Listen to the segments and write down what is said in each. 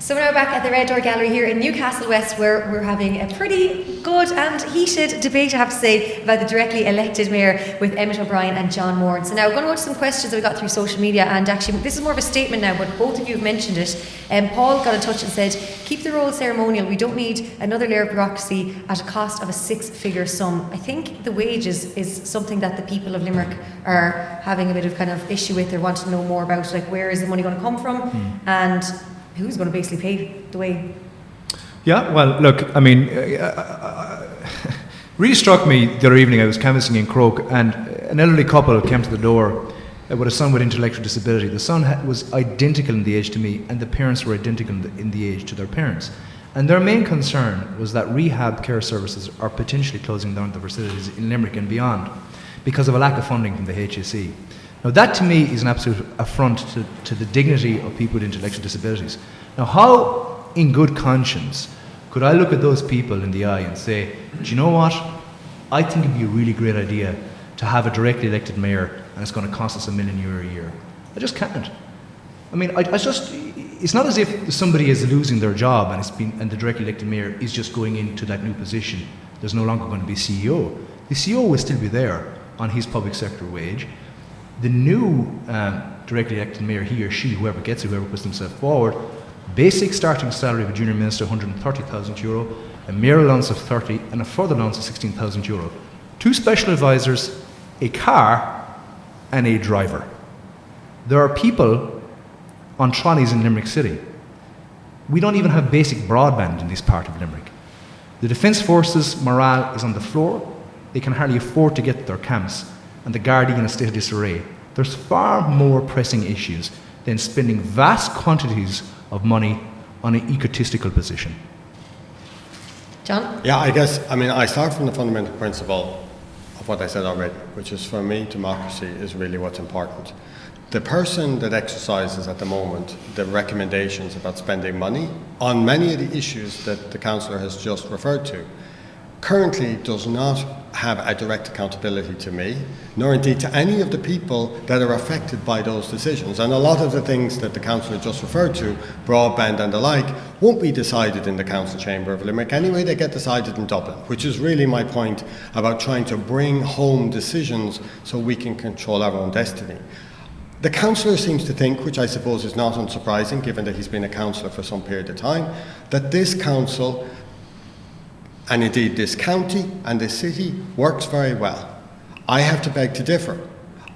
So we're now back at the Red Door Gallery here in Newcastle West, where we're having a pretty good and heated debate, I have to say, about the directly elected mayor with Emmett O'Brien and John Moran. So now we're going to go to some questions that we got through social media, and actually this is more of a statement now, but both of you have mentioned it. Paul got in touch and said, keep the role ceremonial, we don't need another layer of bureaucracy at a cost of a six-figure sum. I think the wages is something that the people of Limerick are having a bit of kind of issue with. They want to know more about, like, where is the money going to come from, and who's going to basically pay the way? Yeah, well, look, I mean, really struck me the other evening. I was canvassing in Croke, and an elderly couple came to the door with a son with intellectual disability. The son was identical in the age to me, and the parents were identical in the age to their parents. And their main concern was that rehab care services are potentially closing down the facilities in Limerick and beyond because of a lack of funding from the HSE. Now that to me is an absolute affront to the dignity of people with intellectual disabilities. Now how, in good conscience, could I look at those people in the eye and say, do you know what, I think it'd be a really great idea to have a directly elected mayor and it's going to cost us €1 million a year. I just can't. I mean, it's not as if somebody is losing their job and the directly elected mayor is just going into that new position. There's no longer going to be CEO. The CEO will still be there on his public sector wage. The new directly elected mayor, he or she, whoever gets it, whoever puts themselves forward, basic starting salary of a junior minister, €130,000, a mayor allowance of 30, and a further allowance of €16,000. 2 special advisors, a car, and a driver. There are people on trolleys in Limerick City. We don't even have basic broadband in this part of Limerick. The Defence Forces morale is on the floor. They can hardly afford to get to their camps, and the Gardaí in a state of disarray. There's far more pressing issues than spending vast quantities of money on an egotistical position. John? Yeah, I start from the fundamental principle of what I said already, which is, for me, democracy is really what's important. The person that exercises at the moment the recommendations about spending money on many of the issues that the councillor has just referred to currently does not have a direct accountability to me, nor indeed to any of the people that are affected by those decisions. And a lot of the things that the councillor just referred to, broadband and the like, won't be decided in the council chamber of Limerick anyway. They get decided in Dublin, which is really my point about trying to bring home decisions so we can control our own destiny. The councillor seems to think, which I suppose is not unsurprising given that he's been a councillor for some period of time, that this council and indeed this county and this city works very well. I have to beg to differ.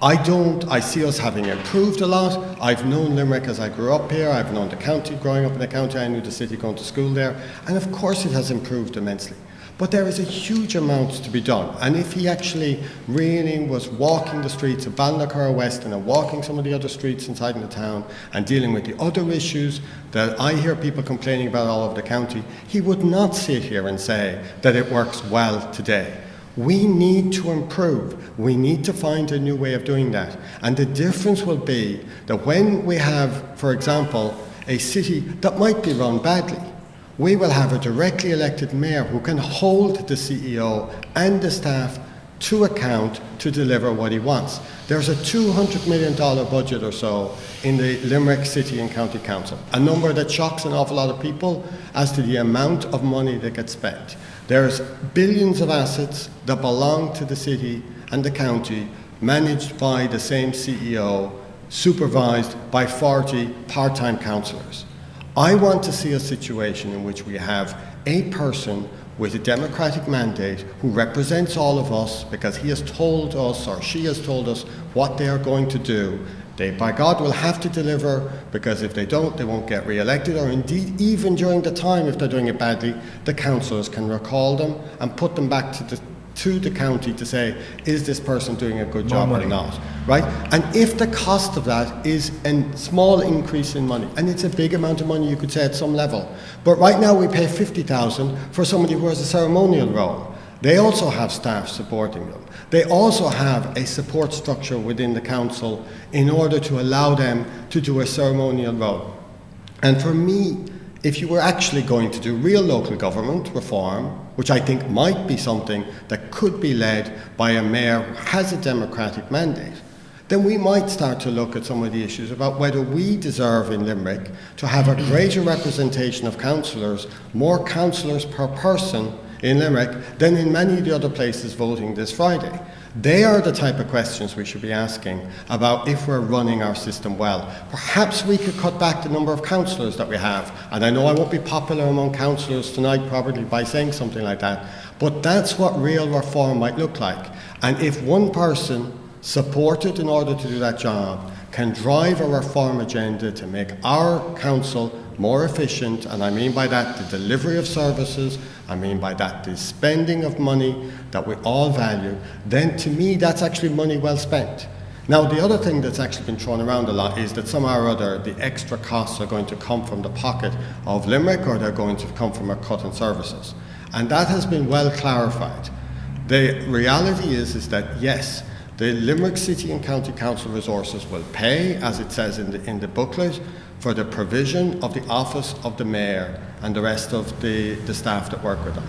I see us having improved a lot. I've known Limerick as I grew up here. I've known the county growing up in the county. I knew the city going to school there. And of course it has improved immensely. But there is a huge amount to be done. And if he actually really was walking the streets of Cllr West and walking some of the other streets inside in the town and dealing with the other issues that I hear people complaining about all over the county, he would not sit here and say that it works well today. We need to improve. We need to find a new way of doing that. And the difference will be that when we have, for example, a city that might be run badly, we will have a directly elected mayor who can hold the CEO and the staff to account to deliver what he wants. There's a $200 million budget or so in the Limerick City and County Council, a number that shocks an awful lot of people as to the amount of money that gets spent. There's billions of assets that belong to the city and the county, managed by the same CEO, supervised by 40 part-time councillors. I want to see a situation in which we have a person with a democratic mandate who represents all of us because he has told us or she has told us what they are going to do. They, by God, will have to deliver, because if they don't, they won't get re-elected, or indeed, even during the time, if they're doing it badly, the councillors can recall them and put them back to the county to say, is this person doing a good job or not, right? And if the cost of that is a small increase in money, and it's a big amount of money, you could say, at some level, but right now we pay $50,000 for somebody who has a ceremonial role. They also have staff supporting them. They also have a support structure within the council in order to allow them to do a ceremonial role. And for me, if you were actually going to do real local government reform, which I think might be something that could be led by a mayor who has a democratic mandate, then we might start to look at some of the issues about whether we deserve in Limerick to have a greater representation of councillors, more councillors per person in Limerick than in many of the other places voting this Friday. They are the type of questions we should be asking about if we're running our system well. Perhaps we could cut back the number of councillors that we have. And I know I won't be popular among councillors tonight probably by saying something like that, but that's what real reform might look like. And if one person supported in order to do that job can drive a reform agenda to make our council more efficient, and I mean by that the delivery of services, I mean by that the spending of money that we all value, then to me that's actually money well spent. Now the other thing that's actually been thrown around a lot is that somehow or other the extra costs are going to come from the pocket of Limerick or they're going to come from a cut in services. And that has been well clarified. The reality is that yes, the Limerick City and County Council resources will pay, as it says in the booklet, for the provision of the office of the mayor and the rest of the staff that work with them.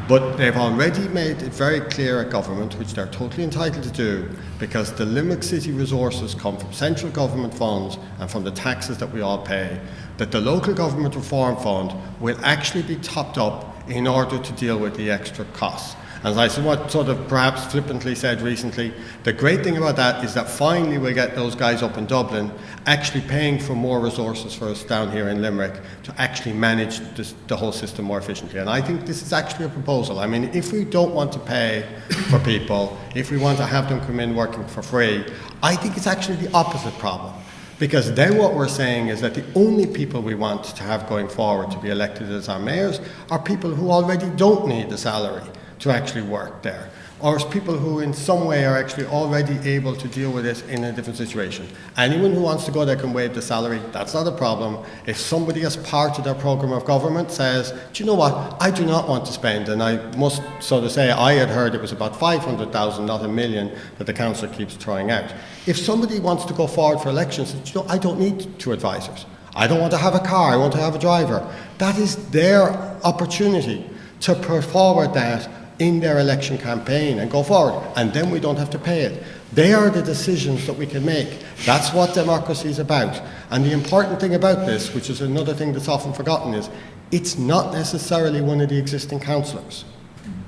But they've already made it very clear at government, which they're totally entitled to do, because the Limerick City resources come from central government funds and from the taxes that we all pay, that the local government reform fund will actually be topped up in order to deal with the extra costs. As I somewhat sort of perhaps flippantly said recently, the great thing about that is that finally we'll get those guys up in Dublin actually paying for more resources for us down here in Limerick to actually manage the whole system more efficiently. And I think this is actually a proposal. I mean, if we don't want to pay for people, if we want to have them come in working for free, I think it's actually the opposite problem. Because then what we're saying is that the only people we want to have going forward to be elected as our mayors are people who already don't need the salary to actually work there, or as people who in some way are actually already able to deal with it in a different situation. Anyone who wants to go there can waive the salary, that's not a problem. If somebody as part of their programme of government says, do you know what, I do not want to spend, and I must sort of say I had heard it was about 500,000, not $1 million, that the council keeps throwing out. If somebody wants to go forward for elections, you know, I don't need 2 advisors. I don't want to have a car, I want to have a driver. That is their opportunity to put forward that in their election campaign and go forward, and then we don't have to pay it. They are the decisions that we can make. That's what democracy is about. And the important thing about this, which is another thing that's often forgotten, is it's not necessarily one of the existing councillors.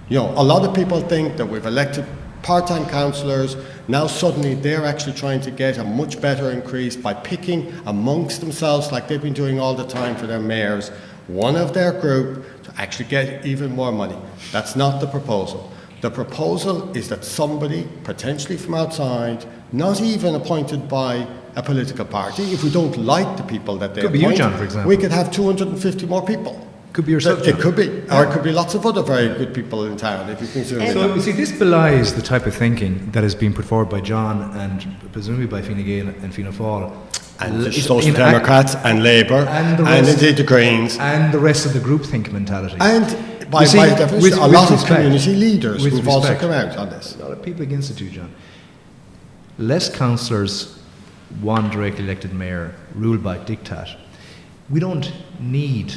You know, a lot of people think that we've elected part-time councillors, now suddenly they're actually trying to get a much better increase by picking amongst themselves, like they've been doing all the time for their mayors, one of their group to actually get even more money. That's not the proposal. The proposal is that somebody, potentially from outside, not even appointed by a political party, if we don't like the people that they appoint, could be you, John, for example. We could have 250 more people. Could be yourself, John. It could be, or it could be lots of other very good people in town, if you consider So, you see, this belies the type of thinking that is being put forward by John and presumably by Fine Gael and Fianna Fáil. And the Social Democrats and Labour and indeed the Greens. And the rest of the groupthink mentality. And by definition, a lot of community leaders who've also come out on this. A lot of people against it too, John. Less councillors, one directly elected mayor, ruled by diktat. We don't need,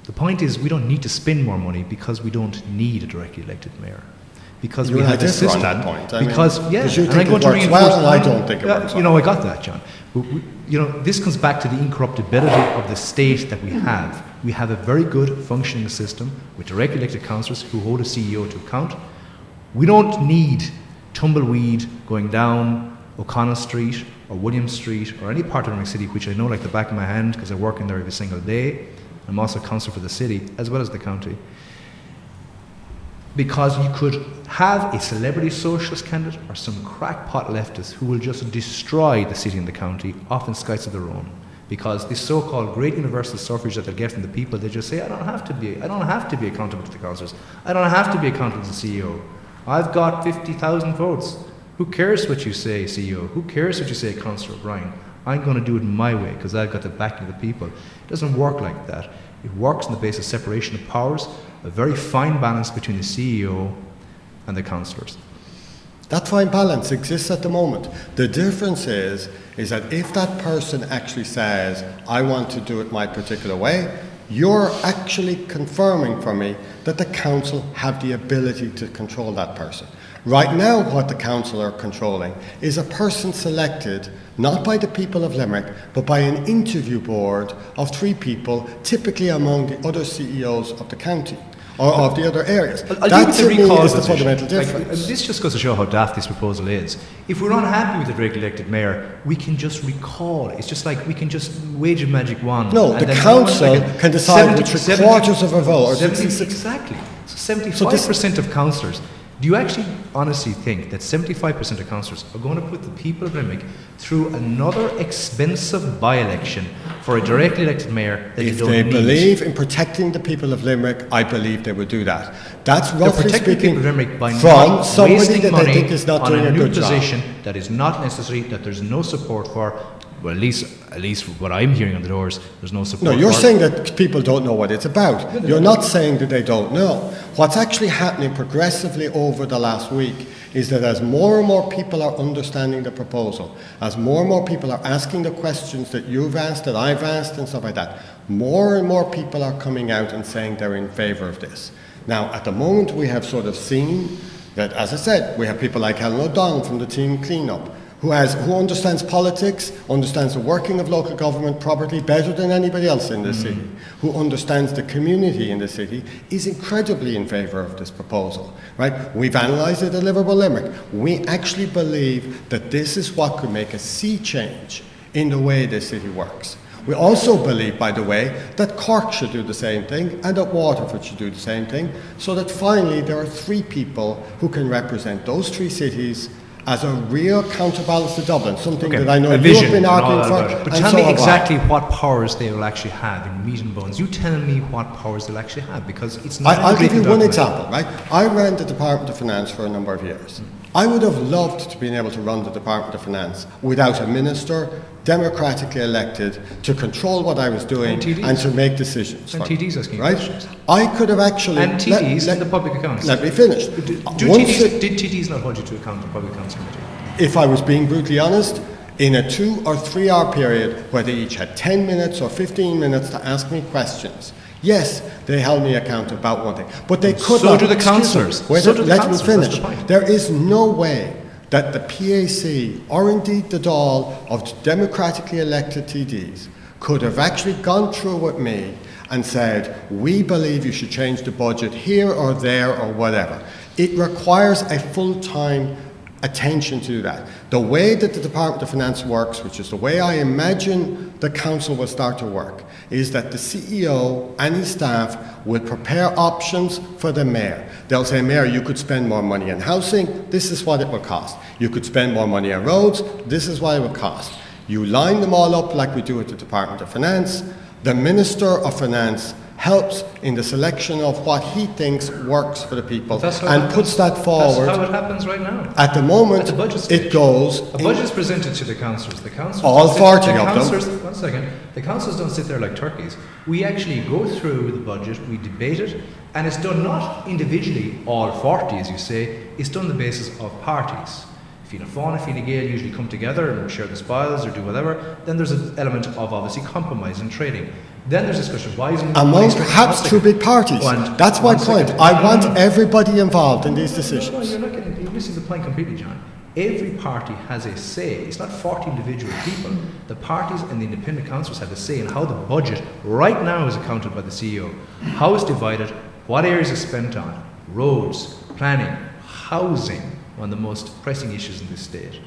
the point is we don't need to spend more money because we don't need a directly elected mayor. Because we have a system. On that point. Because, you think it works well, and I don't think it works well. You know, I got that, John. You know, this comes back to the incorruptibility of the state that we have. We have a very good functioning system with directly elected councillors who hold a CEO to account. We don't need tumbleweed going down O'Connell Street or William Street or any part of Limerick City, which I know like the back of my hand because I work in there every single day. I'm also a councillor for the city as well as the county. Because you could have a celebrity socialist candidate or some crackpot leftist who will just destroy the city and the county, often skies of their own. Because this so-called great universal suffrage that they'll get from the people, they just say, I don't have to be accountable to the councillors. I don't have to be accountable to the CEO. I've got 50,000 votes. Who cares what you say, CEO? Who cares what you say, Councillor O'Brien? I'm going to do it my way because I've got the backing of the people. It doesn't work like that. It works on the basis of separation of powers, a very fine balance between the CEO and the councillors. That fine balance exists at the moment. The difference is that if that person actually says, I want to do it my particular way, you're actually confirming for me that the council have the ability to control that person. Right now, what the council are controlling is a person selected not by the people of Limerick, but by an interview board of 3 people, typically among the other CEOs of the county or of the other areas. That to me is the fundamental difference. This just goes to show how daft this proposal is. If we're unhappy with the directly elected mayor, we can just recall. It's just like we can just wage a magic wand. No, the council can decide with 3/4 of a vote or 66. Exactly. So 75% of councillors. Do you actually honestly think that 75% of councillors are going to put the people of Limerick through another expensive by-election for a directly elected mayor that if they don't they need? believe in protecting the people of Limerick, I believe they would do that. That's roughly speaking people of Limerick by from not somebody wasting that money they think is not on doing a a new good job. position that is not necessary, that there's no support for. Well, at least what I'm hearing on the doors, there's no support. No, you're for. saying that people don't know what it's about. You're not saying that they don't know. What's actually happening progressively over the last week is that as more and more people are understanding the proposal, as more and more people are asking the questions that you've asked, that I've asked, and stuff like that, more and more people are coming out and saying they're in favour of this. Now, at the moment, we have sort of seen that, as I said, we have people like Helen O'Donnell from the team Cleanup, who understands politics, understands the working of local government probably better than anybody else in this city, who understands the community in the city, is incredibly in favour of this proposal. Right? We've analysed it at Liverpool Limerick. We actually believe that this is what could make a sea change in the way this city works. We also believe, by the way, that Cork should do the same thing and that Waterford should do the same thing, so that finally there are 3 people who can represent those 3 cities as a real counterbalance to Dublin, something that I know you've been arguing for. But tell me exactly what powers they will actually have in meat and bones. You tell me what powers they'll actually have, because it's not. I'll give you one example, right? I ran the Department of Finance for a number of years. I would have loved to be able to run the Department of Finance without a minister democratically elected to control what I was doing and to make decisions. And TDs asking right? questions. I could have actually... And TDs in the public accounts. Let me finish. Did TDs not hold you to account in the Public Accounts Committee? If I was being brutally honest, in a 2 or 3 hour period where they each had 10 minutes or 15 minutes to ask me questions, yes, they held me accountable about one thing. But they could not... So do the councillors. Let me finish. There is no way that the PAC, or indeed the Dáil of democratically elected TDs, could have actually gone through with me and said, we believe you should change the budget here or there or whatever. It requires a full-time attention to that. The way that the Department of Finance works, which is the way I imagine the council will start to work, is that the CEO and his staff will prepare options for the mayor. They'll say, Mayor, you could spend more money on housing, this is what it will cost. You could spend more money on roads, this is what it will cost. You line them all up like we do at the Department of Finance. The Minister of Finance helps in the selection of what he thinks works for the people and puts that forward. That's how it happens right now. At the moment, it goes... A budget is presented to the councillors. The councillors all 40 of them. One second. The councillors don't sit there like turkeys. We actually go through the budget, we debate it, and it's done not individually, all 40 as you say, it's done on the basis of parties. Fianna Fáil and Fine Gael usually come together and share the spoils or do whatever. Then there's an element of obviously compromise and trading. Then there's discussion. Why isn't among perhaps 2 big parties? That's my point. I want everybody involved in these decisions. No, you're missing the point completely, John. Every party has a say. It's not 40 individual people. The parties and the independent councillors have a say in how the budget right now is accounted by the CEO. How it's divided, what areas is spent on, roads, planning, housing, one of the most pressing issues in this state.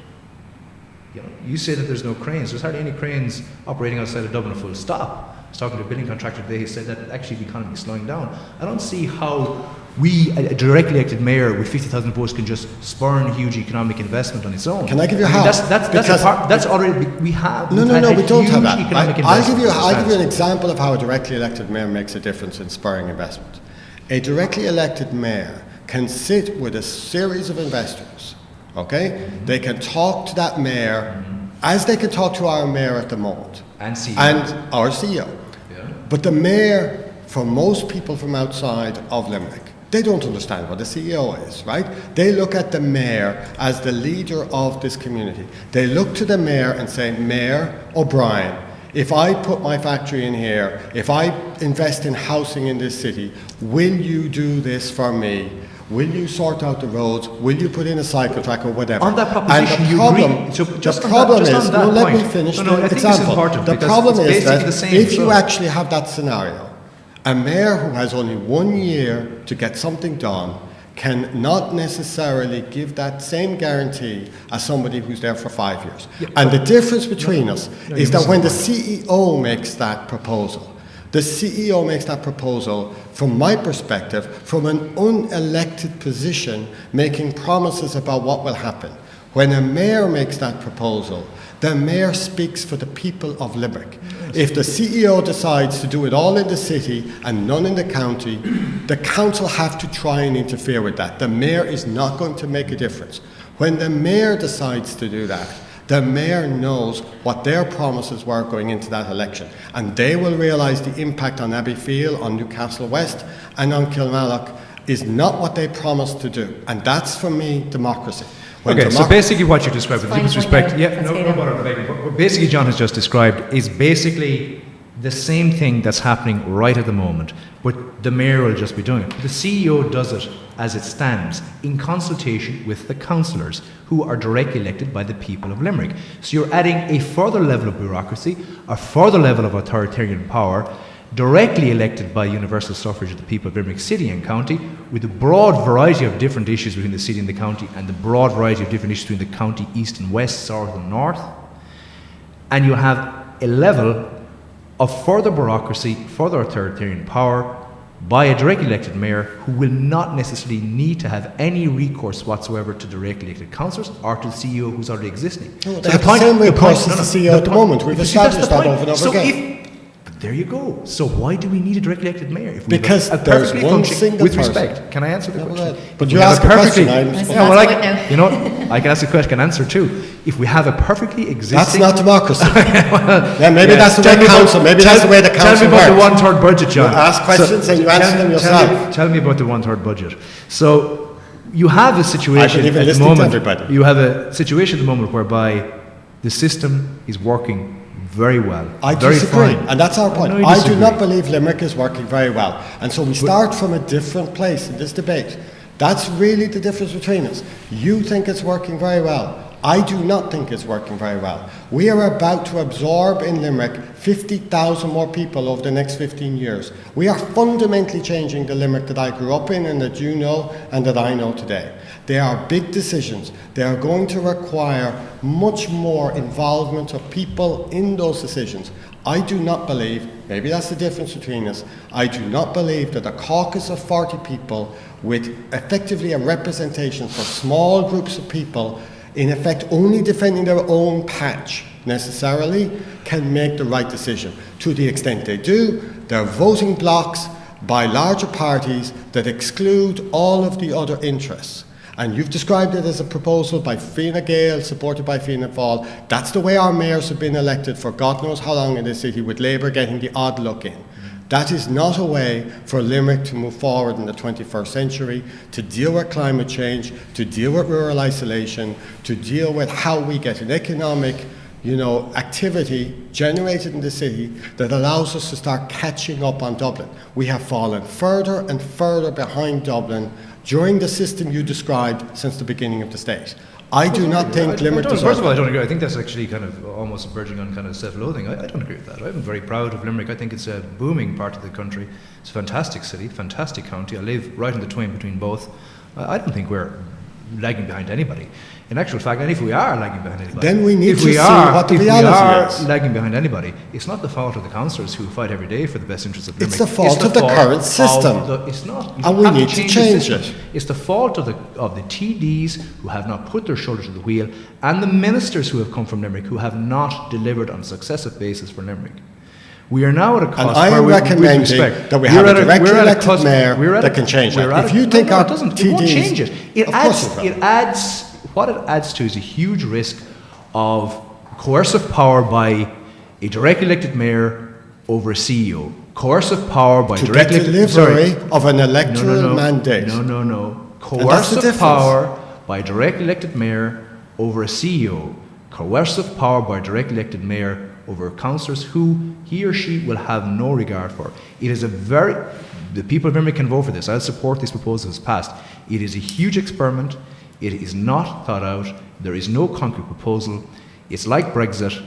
You say that there's no cranes. There's hardly any cranes operating outside of Dublin full stop. I was talking to a building contractor today, he said that actually the economy is slowing down. I don't see how we, a directly elected mayor with 50,000 votes, can just spurn huge economic investment on its own. Can I give you how? That's already, we have. No, we don't have that. I'll give you an example of how a directly elected mayor makes a difference in spurring investment. A directly elected mayor can sit with a series of investors, okay? Mm-hmm. They can talk to that mayor as they can talk to our mayor at the moment. And CEO. And our CEO. Yeah. But the mayor, for most people from outside of Limerick, they don't understand what a CEO is, right? They look at the mayor as the leader of this community. They look to the mayor and say, Mayor O'Brien, if I put my factory in here, if I invest in housing in this city, will you do this for me? Will you sort out the roads? Will you put in a cycle track or whatever? On that proposition, and the you problem, agree. So the problem is, no, let me finish I the think it's example. important The because problem it's is that basically the same. if you actually have that scenario, a mayor who has only 1 year to get something done can not necessarily give that same guarantee as somebody who's there for 5 years. Yeah, and the difference between us is that when the point. CEO makes that proposal, the CEO makes that proposal, from my perspective, from an unelected position, making promises about what will happen. When a mayor makes that proposal, the mayor speaks for the people of Limerick. If the CEO decides to do it all in the city and none in the county, the council have to try and interfere with that. The mayor is not going to make a difference. When the mayor decides to do that, the mayor knows what their promises were going into that election, and they will realise the impact on Abbeyfield, on Newcastle West and on Kilmallock is not what they promised to do. And that's, for me, democracy. Okay, so basically what you described, with Fine, respect, fine, yeah, no, no bother debating, but what basically John has just described is basically the same thing that's happening right at the moment, but the mayor will just be doing it. The CEO does it as it stands, in consultation with the councillors, who are directly elected by the people of Limerick. So you're adding a further level of bureaucracy, a further level of authoritarian power, directly elected by universal suffrage of the people of Limerick City and County, with a broad variety of different issues between the city and the county, and the broad variety of different issues between the county east and west, south and north. And you have a level of further bureaucracy, further authoritarian power by a directly elected mayor who will not necessarily need to have any recourse whatsoever to directly elected councillors or to the CEO who's already existing. No, they have the same recourse as the CEO at the moment. We've established that over and over again. There you go. So why do we need a directly elected mayor? If because there's one single with person. Respect, can I answer the question? But you asked a question. You know, I can ask a question, I can answer too. If we have a perfectly existing... That's not democracy. Maybe that's the way council. Maybe that's the way the council works. Tell me about the one-third budget, John. You ask questions and you answer them yourself. Tell me about the one-third budget. So you have a situation at the moment. You have a situation at the moment whereby the system is working very well. I disagree, and that's our point. I do not believe Limerick is working very well. And so we start from a different place in this debate. That's really the difference between us. You think it's working very well. I do not think it's working very well. We are about to absorb in Limerick 50,000 more people over the next 15 years. We are fundamentally changing the Limerick that I grew up in and that you know and that I know today. They are big decisions. They are going to require much more involvement of people in those decisions. I do not believe, maybe that's the difference between us, I do not believe that a caucus of 40 people with effectively a representation for small groups of people, in effect only defending their own patch necessarily, can make the right decision. To the extent they do, they're voting blocks by larger parties that exclude all of the other interests. And you've described it as a proposal by Fianna Gael, supported by Fianna Fáil. That's the way our mayors have been elected for God knows how long in this city, with Labour getting the odd look in. That is not a way for Limerick to move forward in the 21st century, to deal with climate change, to deal with rural isolation, to deal with how we get an economic, activity generated in the city that allows us to start catching up on Dublin. We have fallen further and further behind Dublin during the system you described since the beginning of the state. I do not think Limerick deserves... First of all, I don't agree. I think that's actually kind of almost verging on kind of self-loathing. I don't agree with that. I'm very proud of Limerick. I think it's a booming part of the country. It's a fantastic city, fantastic county. I live right in the twain between both. I don't think we're lagging behind anybody. In actual fact, and if we are lagging behind anybody... Then we need to see what the reality is. If we are lagging behind anybody, it's not the fault of the councillors who fight every day for the best interests of Limerick. It's the fault of the current system. It's not. And we need to change it. It's the fault of the TDs who have not put their shoulder to the wheel, and the ministers who have come from Limerick who have not delivered on a successive basis for Limerick. We are now at a cost and I am recommending that we have a directly elected mayor that can change that. If you think our TDs... It won't change it. What it adds to is a huge risk of coercive power by a directly elected mayor over a CEO. Coercive power by directly delivery of an electoral mandate. No. Coercive power by a directly elected mayor over a CEO. Coercive power by a directly elected mayor over councillors who he or she will have no regard for. It is a very the people of Limerick can vote for this. I'll support this proposal as passed. It is a huge experiment. It is not thought out. There is no concrete proposal. It's like Brexit.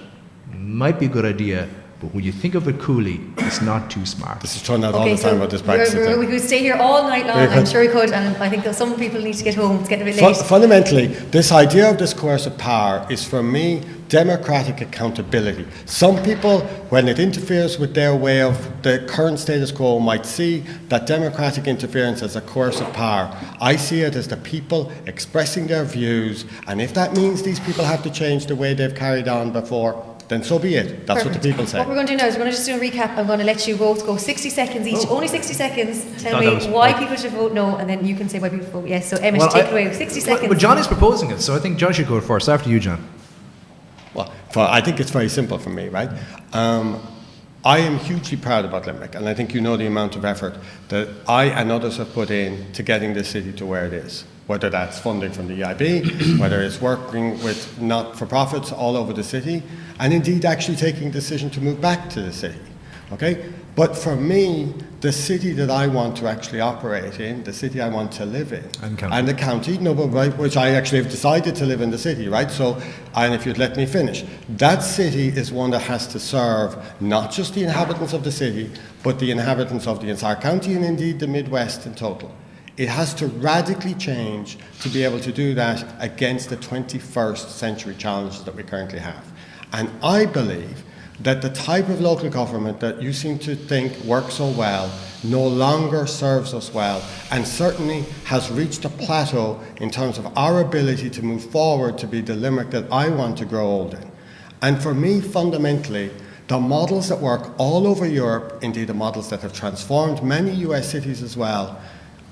Might be a good idea, but when you think of it coolly, it's not too smart. This is turned out all the time about this Brexit. We could stay here all night long, I'm sure we could, and I think that some people need to get home. It's getting a bit late. Fundamentally, this idea of this coercive power is, for me, democratic accountability. Some people, when it interferes with their way of the current status quo, might see that democratic interference as a coercive power. I see it as the people expressing their views, and if that means these people have to change the way they've carried on before, then so be it. That's Perfect. What the people say. What we're going to do now is we're going to just do a recap. I'm going to let you both go 60 seconds each, only 60 seconds. Tell me why people should vote no, and then you can say why people vote yes. So Emmett, take it away. 60 seconds. But John is proposing it, so I think John should go first. After you, John. Well, I think it's very simple for me, right? I am hugely proud about Limerick, and I think you know the amount of effort that I and others have put in to getting this city to where it is. Whether that's funding from the EIB, whether it's working with not-for-profits all over the city, and indeed actually taking a decision to move back to the city, okay? But for me, the city that I want to actually operate in, the city I want to live in, and the county, no, but right, which I actually have decided to live in the city, right? So, and if you'd let me finish, that city is one that has to serve not just the inhabitants of the city, but the inhabitants of the entire county and indeed the Midwest in total. It has to radically change to be able to do that against the 21st century challenges that we currently have. And I believe that the type of local government that you seem to think works so well no longer serves us well, and certainly has reached a plateau in terms of our ability to move forward to be the Limerick that I want to grow old in. And for me, fundamentally, the models that work all over Europe, indeed the models that have transformed many US cities as well,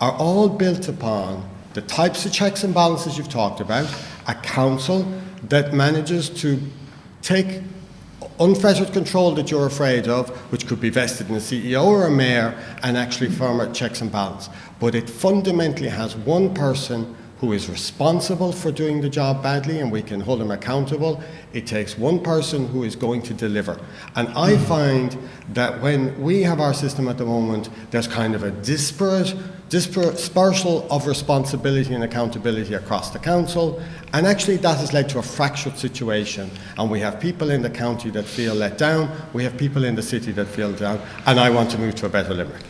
are all built upon the types of checks and balances you've talked about, a council that manages to take unfettered control that you're afraid of, which could be vested in a CEO or a mayor, and actually form a checks and balance. But it fundamentally has one person who is responsible for doing the job badly, and we can hold him accountable. It takes one person who is going to deliver. And I find that when we have our system at the moment, there's kind of a dispersal of responsibility and accountability across the council, and actually that has led to a fractured situation, and we have people in the county that feel let down, we have people in the city that feel down, and I want to move to a better Limerick.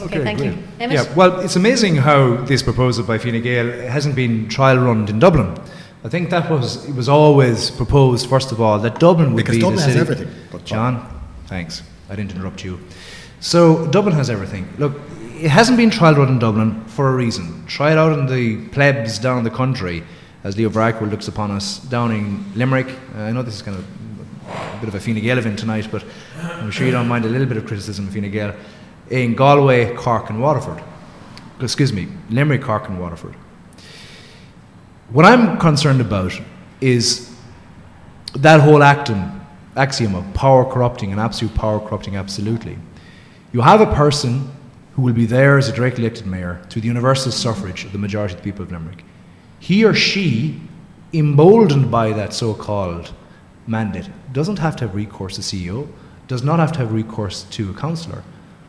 Okay, thank you. Emmett? Yeah, well, it's amazing how this proposal by Fine Gael hasn't been trial run in Dublin. I think it was always proposed, first of all, that Dublin would because be Dublin the city. Has everything. John, thanks. I didn't interrupt you. So Dublin has everything. Look, it hasn't been trial run in Dublin for a reason. Try it out in the plebs down the country, as Leo Varadkar looks upon us, down in Limerick. I know this is kind of a bit of a Fine Gael event tonight, but I'm sure you don't mind a little bit of criticism of Fine Gael. In Galway, Cork and Waterford. Limerick, Cork and Waterford. What I'm concerned about is that whole axiom of power corrupting and absolute power corrupting absolutely. You have a person who will be there as a directly elected mayor through the universal suffrage of the majority of the people of Limerick. He or she, emboldened by that so-called mandate, doesn't have to have recourse to CEO, does not have to have recourse to a councillor.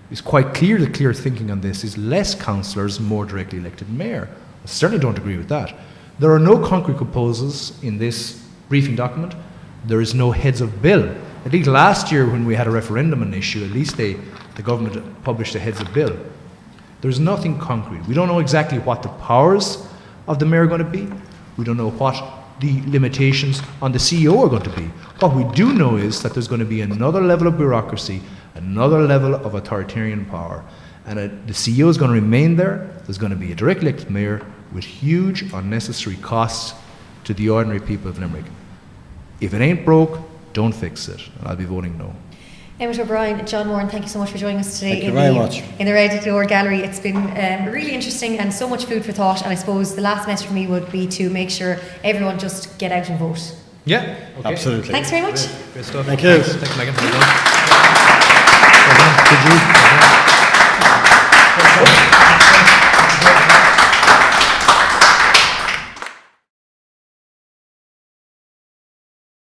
It's quite clear that clear thinking on this is less councillors, more directly elected mayor. I certainly don't agree with that. There are no concrete proposals in this briefing document. There is no heads of bill. I think last year when we had a referendum on an issue, at least the government published a heads of bill. There's nothing concrete. We don't know exactly what the powers of the mayor are going to be. We don't know what the limitations on the CEO are going to be. What we do know is that there's going to be another level of bureaucracy, another level of authoritarian power, and the CEO is going to remain there. There's going to be a direct elected mayor with huge unnecessary costs to the ordinary people of Limerick. If it ain't broke, don't fix it, and I'll be voting no. Emmett O'Brien, John Moran, thank you so much for joining us today in the Red Door Gallery. It's been really interesting and so much food for thought, and I suppose the last message for me would be to make sure everyone just get out and vote. Yeah, okay. Absolutely. Thanks very much. Great stuff. Thank you. Thanks, Meghann. Well done. Did you?